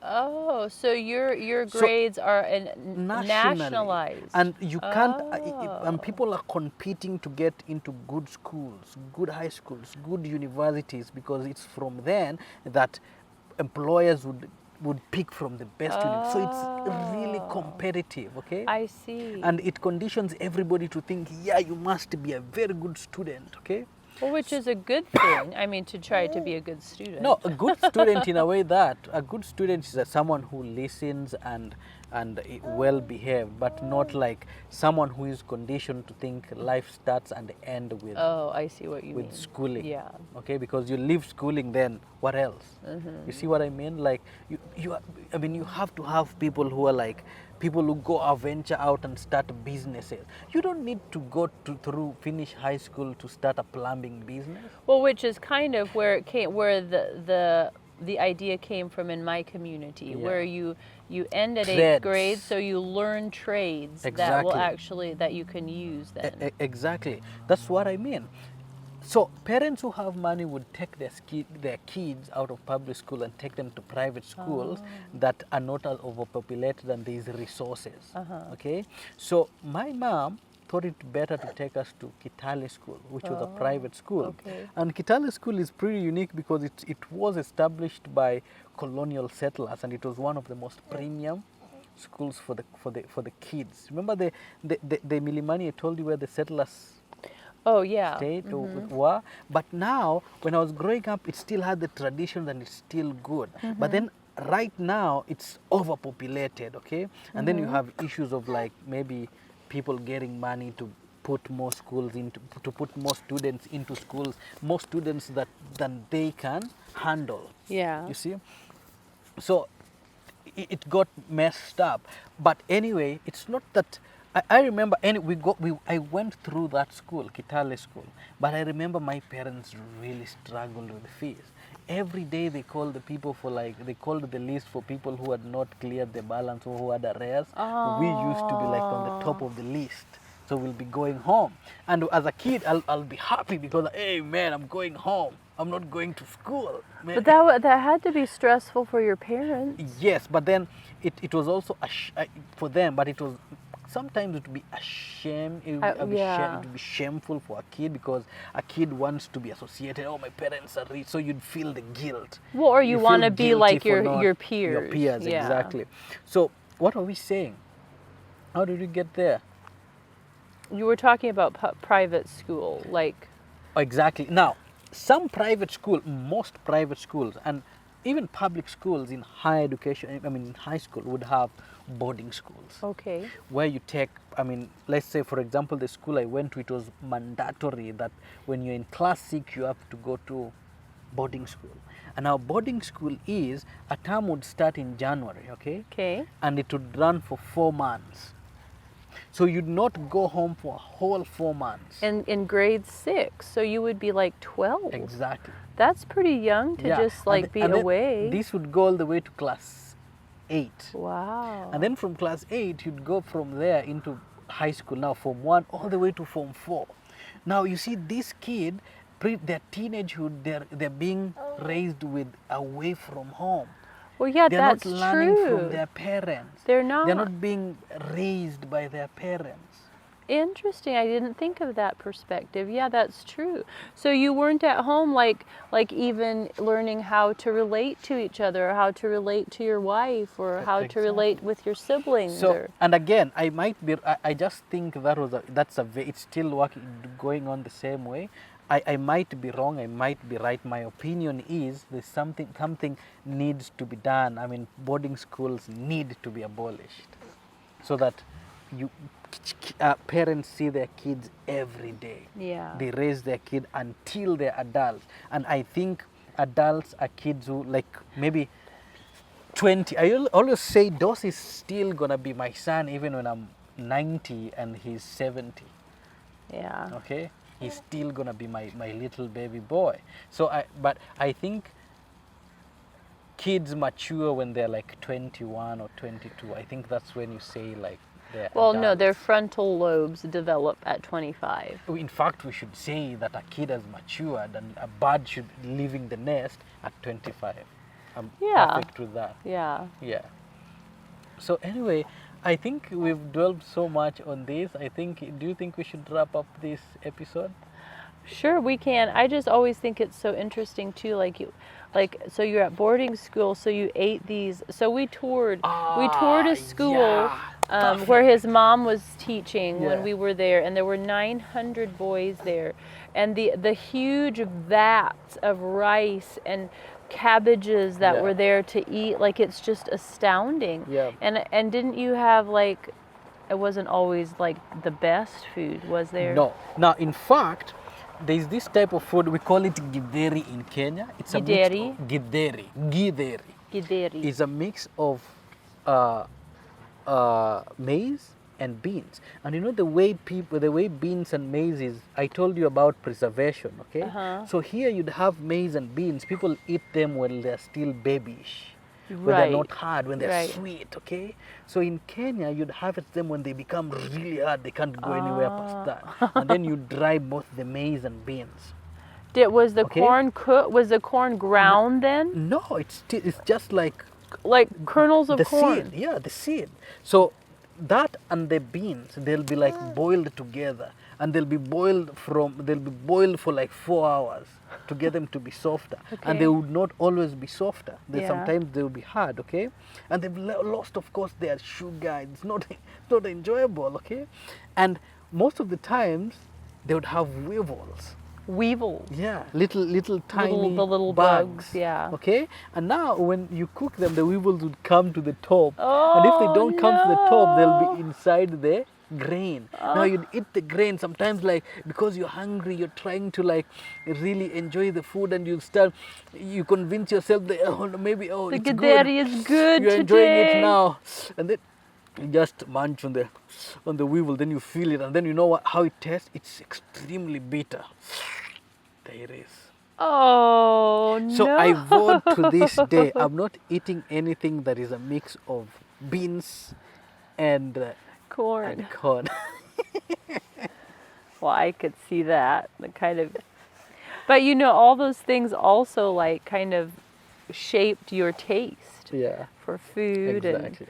Oh, so your grades are nationalized. And you can't, and people are competing to get into good schools, good high schools, good universities, because it's from then that employers would pick from the best So it's really competitive, okay? I see. And it conditions everybody to think, yeah, you must be a very good student, okay? Well, which is a good thing. I mean, to try to be a good student. No, a good student in a way that a good student is someone who listens and and well behaved, but not like someone who is conditioned to think life starts and end with Oh, I see what you with mean. schooling. Yeah. Okay, because you leave schooling, then what else? You see what I mean? Like I mean, you have to have people who are like people who go venture out and start businesses. You don't need to go through finish high school to start a plumbing business. Well, which is kind of where it came, where the idea came from in my community, where Yeah. you end at 8th grade, Trades. so you learn trades that will Exactly. actually that you can use then. Exactly. That's what I mean. So parents who have money would take their kids out of public school and take them to private schools that are not as overpopulated and these resources. Okay. So my mom thought it better to take us to Kitale School, which was a private school. Okay. And Kitale School is pretty unique because it was established by colonial settlers, and it was one of the most premium schools for the kids. Remember the Milimani I told you where the settlers Oh yeah. stayed or were? But now, when I was growing up, it still had the traditions and it's still good. But then right now, it's overpopulated, okay? And then you have issues of like maybe people getting money to put more schools into, to put more students into schools, more students than they can handle. Yeah. You see? So it got messed up. But anyway, it's not that I remember, and I went through that school, Kitale School, but I remember my parents really struggled with fees. Every day they called the people for they called the list for people who had not cleared the balance or who had arrears. We used to be like on the top of the list. So we'll be going home. And as a kid, I'll be happy because, hey man, I'm going home. I'm not going to school. Man. But that had to be stressful for your parents. Yes, but then it was also for them, but it was sometimes it would be a shame. It would be shameful for a kid because a kid wants to be associated. Oh, my parents are rich, so you'd feel the guilt. Well, or you want feel to be guilty like for your peers. Your peers, Yeah. exactly. So what are we saying? How did we get there? You were talking about private school, like. Exactly. Now, some private school, most private schools, and even public schools in higher education, I mean in high school, would have boarding schools. Okay. Where you take, I mean, let's say for example, the school I went to, it was mandatory that when you're in class 6, you have to go to boarding school. And our boarding school is, a term would start in January, okay? Okay. And it would run for 4 months. So you'd not go home for a whole 4 months. And in grade 6, so you would be like 12. Exactly. That's pretty young to just like be away. This would go all the way to class 8. Wow. And then from class 8, you'd go from there into high school, now Form 1, all the way to Form 4. Now you see this kid, their teenagehood, they're being raised with away from home. Well, yeah, They're that's not learning true. from their parents. They're not. They're not being raised by their parents. Interesting. I didn't think of that perspective. Yeah, that's true. So you weren't at home like even learning how to relate to each other, or how to relate to your wife, or how to relate with your siblings. So, and again, I just think it's still going on the same way. I might be wrong, I might be right. My opinion is there's something needs to be done. I mean, boarding schools need to be abolished so that parents see their kids every day. Yeah. They raise their kid until they're adults. And I think adults are kids who like maybe 20. I always say Dos is still gonna be my son even when I'm 90 and he's 70. Yeah. Okay? He's still gonna be my little baby boy. So but I think kids mature when they're like 21 or 22. I think that's when you say like they're Well, adults. no, their frontal lobes develop at 25. In fact, we should say that a kid has matured and a bird should be leaving the nest at 25. I'm perfect with that. Yeah. Yeah. So anyway, I think we've dwelled so much on this. Do you think we should wrap up this episode? Sure, we can. I just always think it's so interesting too. So you're at boarding school, so you ate these. So we toured a school where his mom was teaching when we were there, and there were 900 boys there, and the huge vats of rice and cabbages that Yeah. were there to eat. Like, it's just astounding. Yeah. And didn't you have, like, it wasn't always like the best food, was there? No. Now, in fact, there's this type of food, we call it githeri in Kenya. It's a mix Githeri? of githeri. Githeri Githeri. is a mix of maize and beans. And you know the way beans and maize is, I told you about preservation, okay? So here you'd have maize and beans. People eat them when they're still babyish. When they're Right. not hard, when they're Right. sweet, okay? So in Kenya, you'd harvest them when they become really hard, they can't go anywhere past that. And then you dry both the maize and beans. Was the Okay. corn cooked? Was the corn ground then? No, it's just like Like kernels of the corn? seed, yeah, the seed. So that and the beans, they'll be like boiled together, and they'll be boiled for like 4 hours to get them to be softer. And they Okay. would not always be softer. Yeah. Sometimes they will be hard, okay? And they've lost, of course, their sugar. It's not not enjoyable, okay? And most of the times they would have weevils. Weevils. Yeah, little tiny the little bugs, yeah. Okay, and now when you cook them, the weevils would come to the top, Oh, and if they don't come to the top, they'll no. be inside the grain. Now you'd eat the grain sometimes, like because you're hungry, you're trying to like really enjoy the food, and you convince yourself that maybe The it's githeri good. is good You're today. enjoying it now, and then you just munch on the weevil, then you feel it, and then you know how it tastes. It's extremely bitter. There it is. Oh, no. So I vow to this day, I'm not eating anything that is a mix of beans and corn. corn. Well, I could see that. The kind of, but you know, all those things also like kind of shaped your taste Yeah, for food exactly. and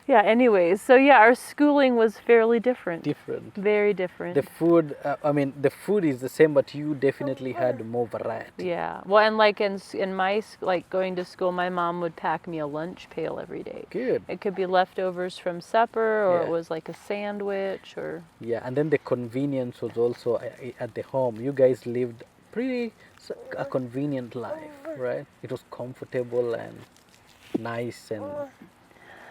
yeah. Anyways, so yeah, our schooling was fairly different. Different. Very different. The food, the food is the same, but you definitely had more variety. Yeah. Well, and like in my like going to school, my mom would pack me a lunch pail every day. Good. It could be leftovers from supper, or it Yeah. was like a sandwich, or Yeah, and then the convenience was also at the home. You guys lived a convenient life, right? It was comfortable and nice and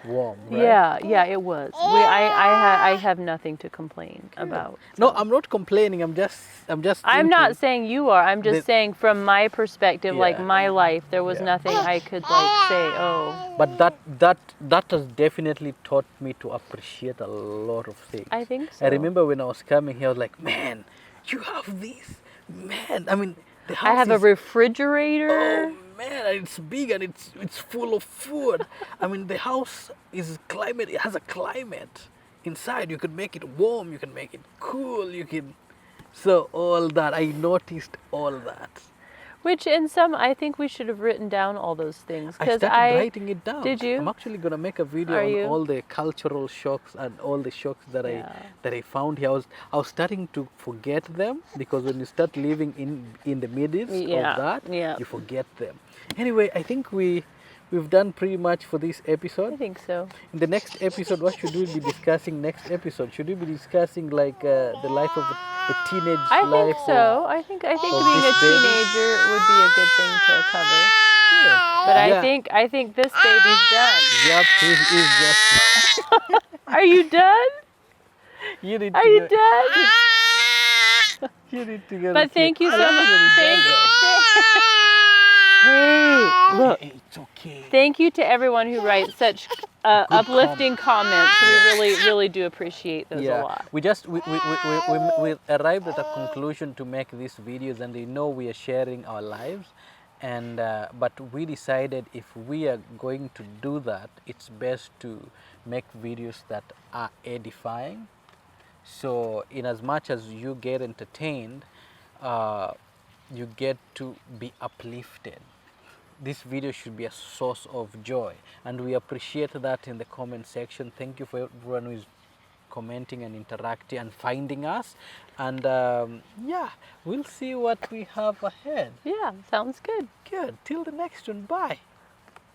warm, right? yeah, it was. I have nothing to complain about. No, I'm not complaining. I'm just. I'm thinking- not saying you are. I'm just The- saying from my perspective, like Yeah. my life, there was Yeah. nothing I could like say, oh, But that has definitely taught me to appreciate a lot of things. I think so. I remember when I was coming here, I was like, man, you have this, man. I mean, the house I have a is, refrigerator. oh man, and it's big and it's full of food. I mean, the house is climate. It has a climate inside. You can make it warm. You can make it cool. You can. So all that, I noticed all that. Which in some, I think we should have written down all those things. I 'Cause started writing it down. Did you? I'm actually gonna make a video Are on you? all the cultural shocks and all the shocks that Yeah. I found here. I was starting to forget them because when you start living in the midst Yeah, of that, yeah. you forget them. Anyway, I think we've done pretty much for this I episode. think so. In the next episode, what should we be discussing next episode? Should we be discussing like the life of the teenage I life? think so. I think being a this baby? teenager would be a good thing to cover. Yeah. But Yeah. I think this baby's done. Yep, it is just. Are you done? You need Are to you get- done? You need to get But thank you so much. Hey, look. It's okay. Thank you to everyone who writes such uplifting comments. We really do appreciate those a lot. We just we arrived at a conclusion to make these videos, and they know we are sharing our lives, and but we decided if we are going to do that, it's best to make videos that are edifying. So in as much as you get entertained, you get to be uplifted. This video should be a source of joy, and we appreciate that in the comment section. Thank you for everyone who is commenting and interacting and finding us, and yeah, we'll see what we have ahead. Yeah, sounds good. Good. Till the next one. Bye.